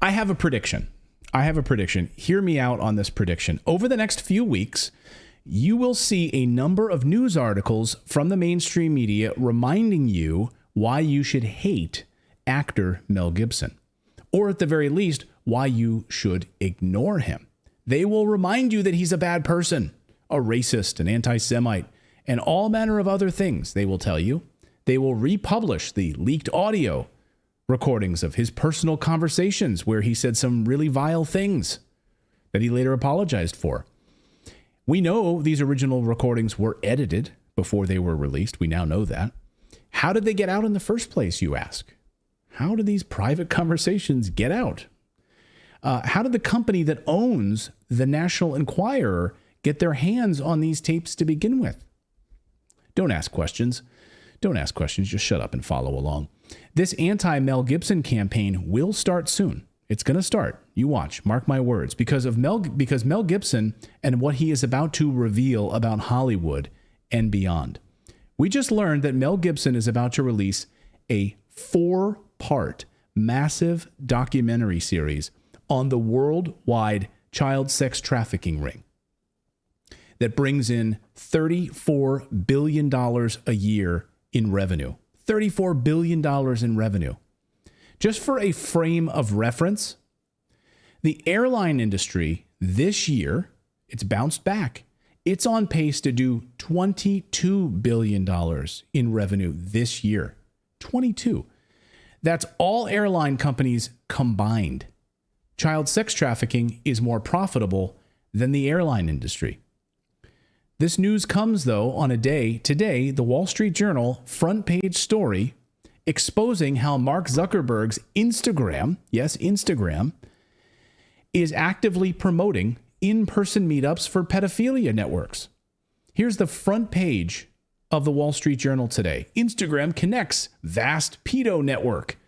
I have a prediction. Hear me out on this prediction. Over the next few weeks, you will see a number of news articles from the mainstream media reminding you why you should hate actor Mel Gibson, or at the very least, why you should ignore him. They will remind you that he's a bad person, a racist, an anti-Semite, and all manner of other things, they will tell you. They will republish the leaked audio recordings of his personal conversations where he said some really vile things that he later apologized for. We know these original recordings were edited before they were released. We now know that. How did they get out in the first place, you ask? How did these private conversations get out? How did the company that owns the National Enquirer get their hands on these tapes to begin with? Don't ask questions. Just shut up and follow along. This anti-Mel Gibson campaign will start soon. It's going to start. You watch. Mark my words. Because Mel Gibson and what he is about to reveal about Hollywood and beyond. We just learned that Mel Gibson is about to release a 4-part massive documentary series on the worldwide child sex trafficking ring that brings in $34 billion a year in revenue. $34 billion in revenue. Just for a frame of reference, the airline industry this year, it's bounced back. It's on pace to do $22 billion in revenue this year. 22. That's all airline companies combined. Child sex trafficking is more profitable than the airline industry. This news comes, though, on a day today, the Wall Street Journal front page story exposing how Mark Zuckerberg's Instagram, yes, Instagram, is actively promoting in-person meetups for pedophilia networks. Here's the front page of the Wall Street Journal today. Instagram connects vast pedo network.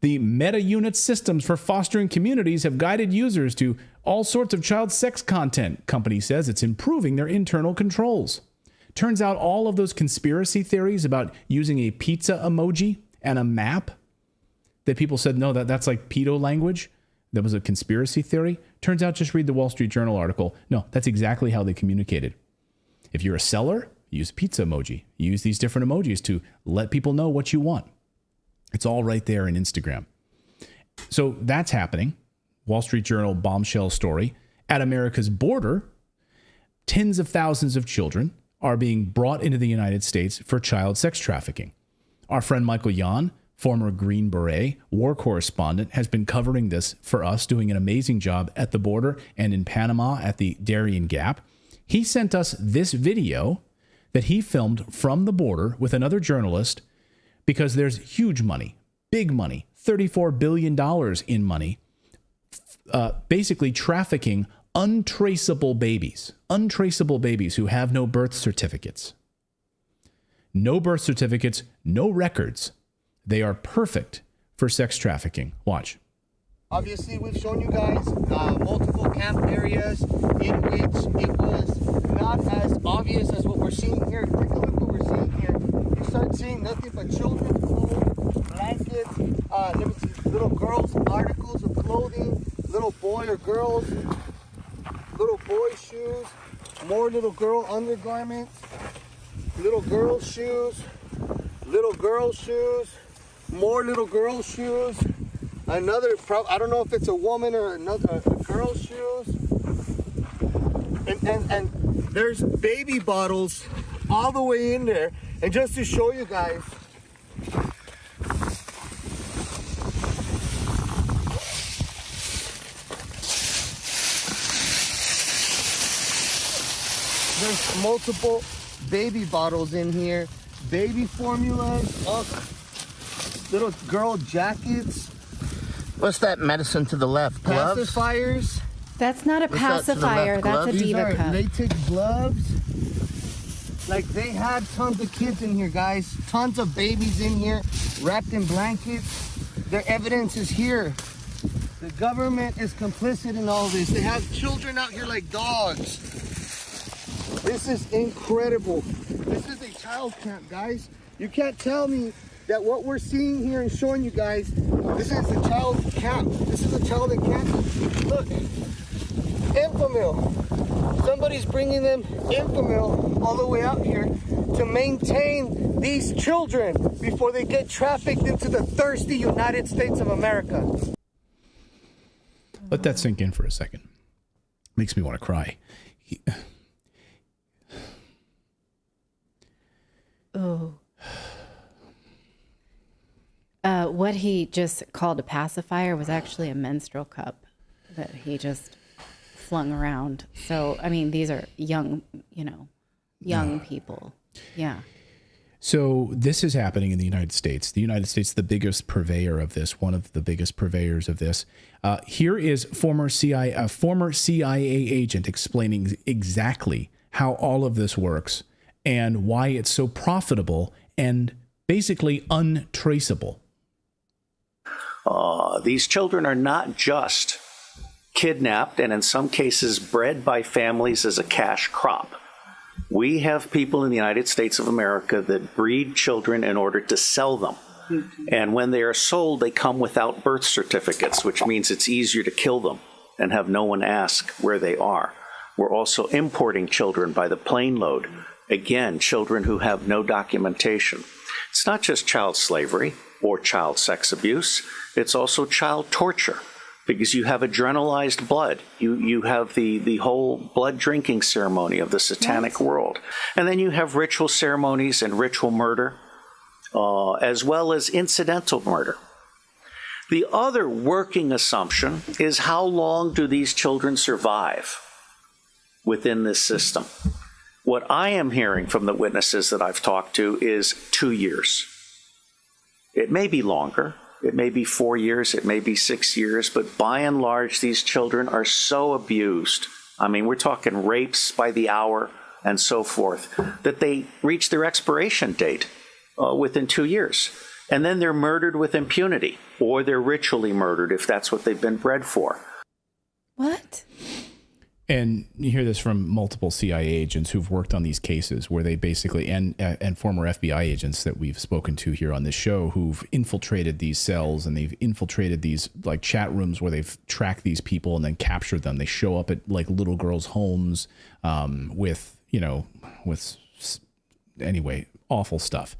The meta-unit systems for fostering communities have guided users to all sorts of child sex content. Company says it's improving their internal controls. Turns out all of those conspiracy theories about using a pizza emoji and a map that people said, no, that's like pedo language. That was a conspiracy theory. Turns out, just read the Wall Street Journal article. No, that's exactly how they communicated. If you're a seller, use pizza emoji. Use these different emojis to let people know what you want. It's all right there in Instagram. So that's happening. Wall Street Journal bombshell story. At America's border, tens of thousands of children are being brought into the United States for child sex trafficking. Our friend Michael Yan, former Green Beret war correspondent, has been covering this for us, doing an amazing job at the border and in Panama at the Darien Gap. He sent us this video that he filmed from the border with another journalist because there's huge money, big money, $34 billion in money, basically trafficking untraceable babies who have no birth certificates. No birth certificates, no records. They are perfect for sex trafficking. Watch. Obviously, we've shown you guys multiple camp areas in which it was not as obvious as what we're seeing here. Take a look what we're seeing here. You start seeing nothing but children's clothes, blankets, little girls' articles of clothing, little boy or girls, little boy shoes, more little girl undergarments, little girl shoes, more little girl shoes. Another, I don't know if it's a woman or another girl's shoes. And there's baby bottles all the way in there. And just to show you guys, there's multiple baby bottles in here. Baby formulas, little girl jackets. What's that medicine to the left? Gloves? Pacifiers. That's not a pacifier. That's a diva cup. Latex gloves. Like, they had tons of kids in here, guys. Tons of babies in here, wrapped in blankets. Their evidence is here. The government is complicit in all this. They have children out here like dogs. This is incredible. This is a child camp, guys. You can't tell me that what we're seeing here and showing you guys, this is a child camp. This child in Kansas. Look, Infamil. Somebody's bringing them Infamil all the way out here to maintain these children before they get trafficked into the thirsty United States of America. Let that sink in for a second. Makes me want to cry. Oh. What he just called a pacifier was actually a menstrual cup that he just flung around. So, I mean, these are young, young people. Yeah. So this is happening in the United States. The United States, the biggest purveyor of this, one of the biggest purveyors of this. Here is a former CIA agent explaining exactly how all of this works and why it's so profitable and basically untraceable. These children are not just kidnapped and in some cases bred by families as a cash crop. We have people in the United States of America that breed children in order to sell them. And when they are sold, they come without birth certificates, which means it's easier to kill them and have no one ask where they are. We're also importing children by the plane load. Again, children who have no documentation. It's not just child slavery or child sex abuse. It's also child torture, because you have adrenalized blood. You have the whole blood drinking ceremony of the satanic world. And then you have ritual ceremonies and ritual murder, as well as incidental murder. The other working assumption is how long do these children survive within this system? What I am hearing from the witnesses that I've talked to is 2 years. It may be longer. It may be 4 years, it may be 6 years, but by and large, these children are so abused. I mean, we're talking rapes by the hour and so forth, that they reach their expiration date within 2 years. And then they're murdered with impunity, or they're ritually murdered if that's what they've been bred for. What? And you hear this from multiple CIA agents who've worked on these cases where they basically, and former FBI agents that we've spoken to here on this show, who've infiltrated these cells and they've infiltrated these like chat rooms where they've tracked these people and then captured them. They show up at like little girls' homes anyway, awful stuff.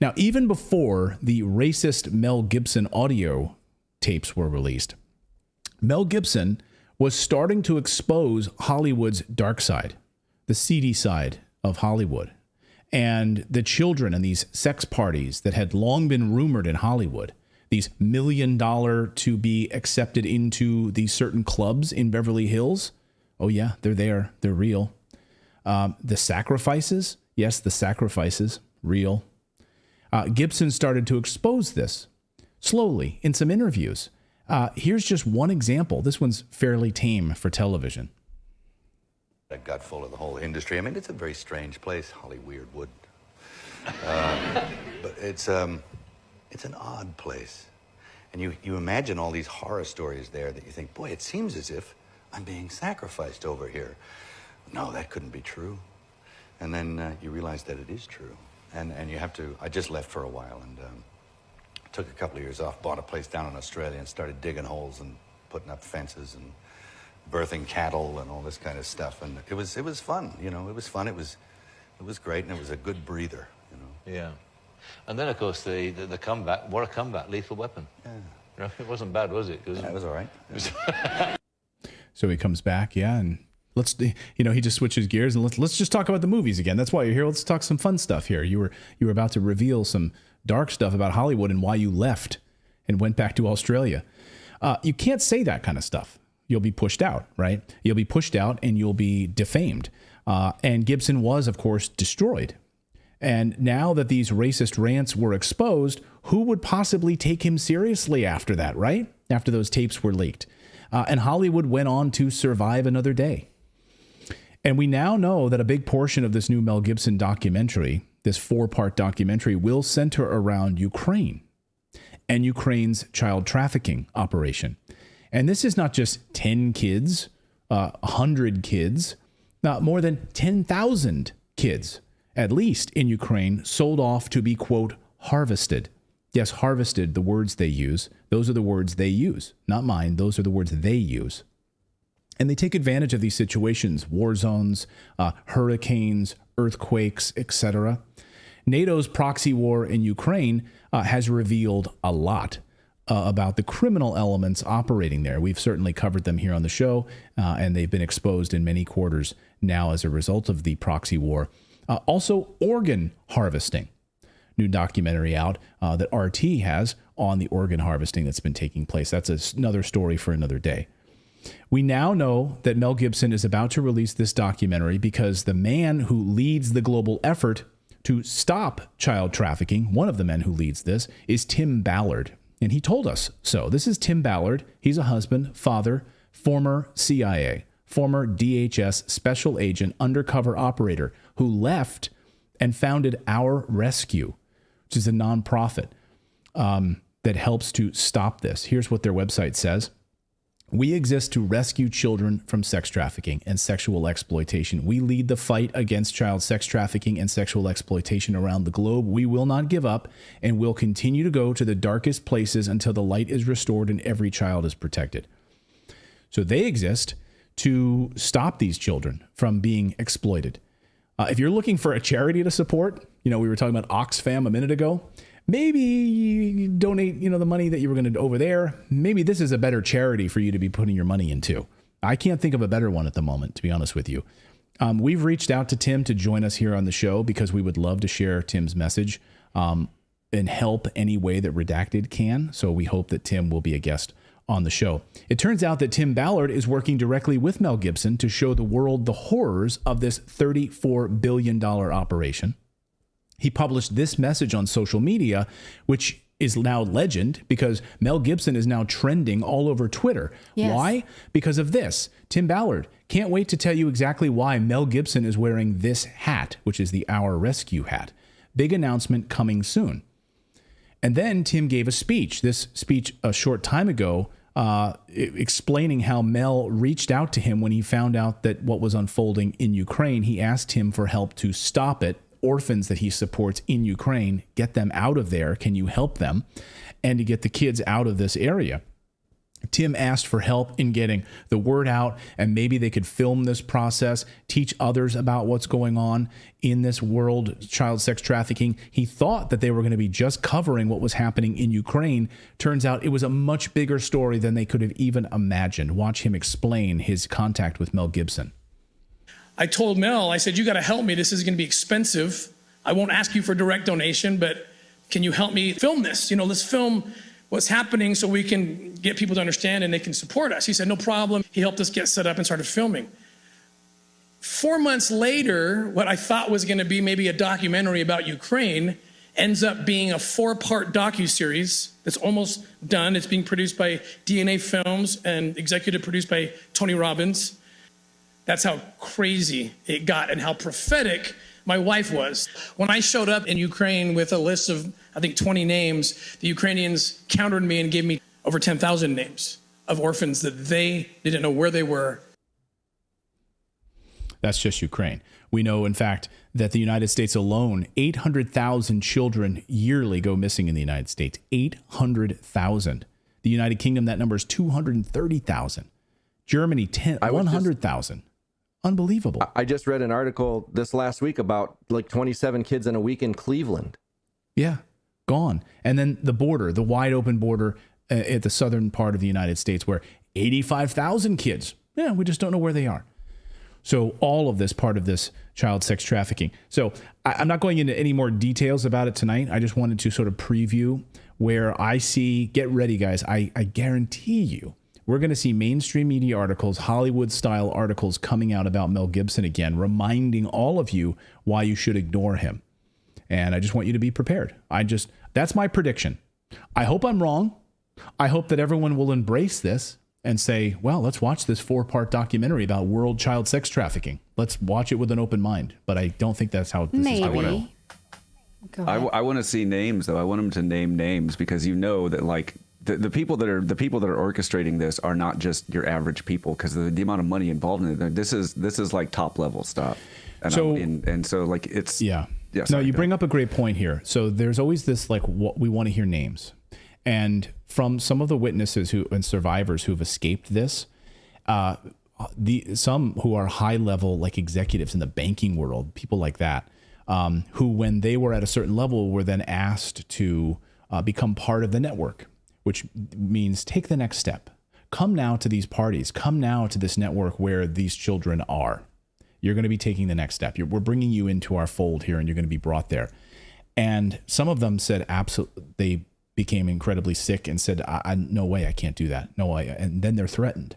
Now, even before the racist Mel Gibson audio tapes were released, Mel Gibson was starting to expose Hollywood's dark side, the seedy side of Hollywood, and the children and these sex parties that had long been rumored in Hollywood, these $1 million to be accepted into these certain clubs in Beverly Hills. Oh yeah, they're there. They're real. The sacrifices. Yes, the sacrifices, real. Gibson started to expose this slowly in some interviews. Here's just one example. This one's fairly tame for television. A gut full of the whole industry. I mean, it's a very strange place, Hollywood. But it's an odd place. And you imagine all these horror stories there that you think, boy, it seems as if I'm being sacrificed over here. No, that couldn't be true. And then you realize that it is true. And you have to, I just left for a while and took a couple of years off, bought a place down in Australia and started digging holes and putting up fences and birthing cattle and all this kind of stuff. And it was fun, you know, it was fun. It was great, and it was a good breather, you know. Yeah. And then, of course, the comeback, what a comeback, Lethal Weapon. Yeah. You know, it wasn't bad, was it? Yeah, it was all right. Yeah. So he comes back, yeah, and he just switches gears and let's just talk about the movies again. That's why you're here. Let's talk some fun stuff here. You were about to reveal some dark stuff about Hollywood and why you left and went back to Australia. You can't say that kind of stuff. You'll be pushed out, right? You'll be pushed out and you'll be defamed. And Gibson was, of course, destroyed. And now that these racist rants were exposed, who would possibly take him seriously after that, right? After those tapes were leaked. And Hollywood went on to survive another day. And we now know that a big portion of this new Mel Gibson documentary, this 4-part documentary, will center around Ukraine and Ukraine's child trafficking operation. And this is not just 10 kids, 100 kids, more than 10,000 kids, at least in Ukraine, sold off to be, quote, harvested Yes, harvested, the words they use. Those are the words they use, not mine. Those are the words they use. And they take advantage of these situations, war zones, hurricanes, earthquakes, etc. NATO's proxy war in Ukraine has revealed a lot about the criminal elements operating there. We've certainly covered them here on the show, and they've been exposed in many quarters now as a result of the proxy war. Also, organ harvesting. New documentary out that RT has on the organ harvesting that's been taking place. That's another story for another day. We now know that Mel Gibson is about to release this documentary because the man who leads the global effort to stop child trafficking, one of the men who leads this, is Tim Ballard. And he told us so. This is Tim Ballard. He's a husband, father, former CIA, former DHS special agent, undercover operator who left and founded Our Rescue, which is a nonprofit that helps to stop this. Here's what their website says. We exist to rescue children from sex trafficking and sexual exploitation. We lead the fight against child sex trafficking and sexual exploitation around the globe. We will not give up and will continue to go to the darkest places until the light is restored and every child is protected. So they exist to stop these children from being exploited. If you're looking for a charity to support, we were talking about Oxfam a minute ago. Maybe you donate, the money that you were going to over there. Maybe this is a better charity for you to be putting your money into. I can't think of a better one at the moment, to be honest with you. We've reached out to Tim to join us here on the show because we would love to share Tim's message and help any way that Redacted can. So we hope that Tim will be a guest on the show. It turns out that Tim Ballard is working directly with Mel Gibson to show the world the horrors of this $34 billion operation. He published this message on social media, which is now legend because Mel Gibson is now trending all over Twitter. Yes. Why? Because of this. Tim Ballard, can't wait to tell you exactly why Mel Gibson is wearing this hat, which is the Our Rescue hat. Big announcement coming soon. And then Tim gave a speech. This speech a short time ago, explaining how Mel reached out to him when he found out that what was unfolding in Ukraine. He asked him for help to stop it. Orphans that he supports in Ukraine, get them out of there. Can you help them? And to get the kids out of this area. Tim asked for help in getting the word out, and maybe they could film this process, teach others about what's going on in this world, child sex trafficking. He thought that they were going to be just covering what was happening in Ukraine. Turns out it was a much bigger story than they could have even imagined. Watch him explain his contact with Mel Gibson. I told Mel, I said, you got to help me. This is going to be expensive. I won't ask you for direct donation, but can you help me film this? Let's film what's happening so we can get people to understand and they can support us. He said, no problem. He helped us get set up and started filming. 4 months later, what I thought was going to be maybe a documentary about Ukraine ends up being a 4-part docuseries that's almost done. It's being produced by DNA Films and executive produced by Tony Robbins. That's how crazy it got and how prophetic my wife was. When I showed up in Ukraine with a list of, I think, 20 names, the Ukrainians countered me and gave me over 10,000 names of orphans that they didn't know where they were. That's just Ukraine. We know, in fact, that the United States alone, 800,000 children yearly go missing in the United States. 800,000. The United Kingdom, that number is 230,000. Germany, 100,000. Unbelievable. I just read an article this last week about like 27 kids in a week in Cleveland. Yeah, gone. And then the border, the wide open border at the southern part of the United States where 85,000 kids, we just don't know where they are. So all of this part of this child sex trafficking. So I'm not going into any more details about it tonight. I just wanted to sort of preview where I see, get ready, guys. I guarantee you, we're going to see mainstream media articles, Hollywood-style articles coming out about Mel Gibson again, reminding all of you why you should ignore him. And I just want you to be prepared. That's my prediction. I hope I'm wrong. I hope that everyone will embrace this and say, well, let's watch this 4-part documentary about world child sex trafficking. Let's watch it with an open mind. But I don't think that's how this is going. I want to see names, though. I want them to name names because that like the people that are orchestrating this are not just your average people because the amount of money involved in it. This is like top level stuff. And so like it's Yeah, No, sorry, you go bring up a great point here. So there's always this like, what we want to hear names, and from some of the witnesses and survivors who've escaped this, some who are high level like executives in the banking world, people like that, who when they were at a certain level were then asked to become part of the network, which means take the next step. Come now to these parties. Come now to this network where these children are. You're going to be taking the next step. We're bringing you into our fold here, and you're going to be brought there. And some of them said absolutely, they became incredibly sick and said, no way, I can't do that. No way. And then they're threatened.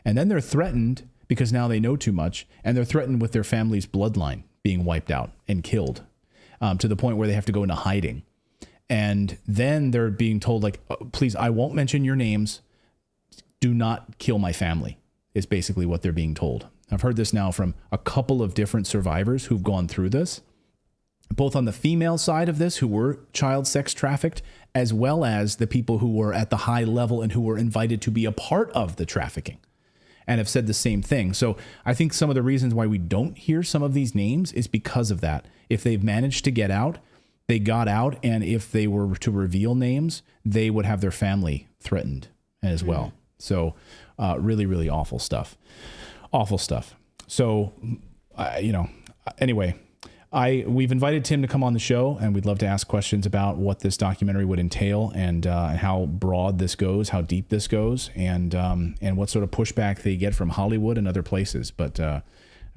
And then they're threatened because now they know too much, and they're threatened with their family's bloodline being wiped out and killed, to the point where they have to go into hiding. And then they're being told, like, please, I won't mention your names. Do not kill my family, is basically what they're being told. I've heard this now from a couple of different survivors who've gone through this, both on the female side of this, who were child sex trafficked, as well as the people who were at the high level and who were invited to be a part of the trafficking, and have said the same thing. So I think some of the reasons why we don't hear some of these names is because of that. If they've managed to get out, they got out, and if they were to reveal names, they would have their family threatened as well. So really, really awful stuff. Awful stuff. So, anyway, we've invited Tim to come on the show, and we'd love to ask questions about what this documentary would entail, and how broad this goes, how deep this goes, and what sort of pushback they get from Hollywood and other places. But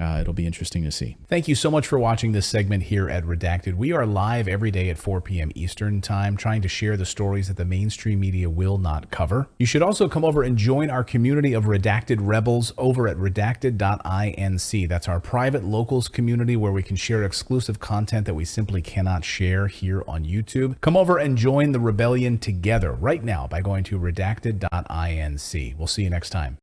it'll be interesting to see. Thank you so much for watching this segment here at Redacted. We are live every day at 4 p.m. Eastern Time, trying to share the stories that the mainstream media will not cover. You should also come over and join our community of Redacted Rebels over at redacted.inc. That's our private locals community where we can share exclusive content that we simply cannot share here on YouTube. Come over and join the rebellion together right now by going to redacted.inc. We'll see you next time.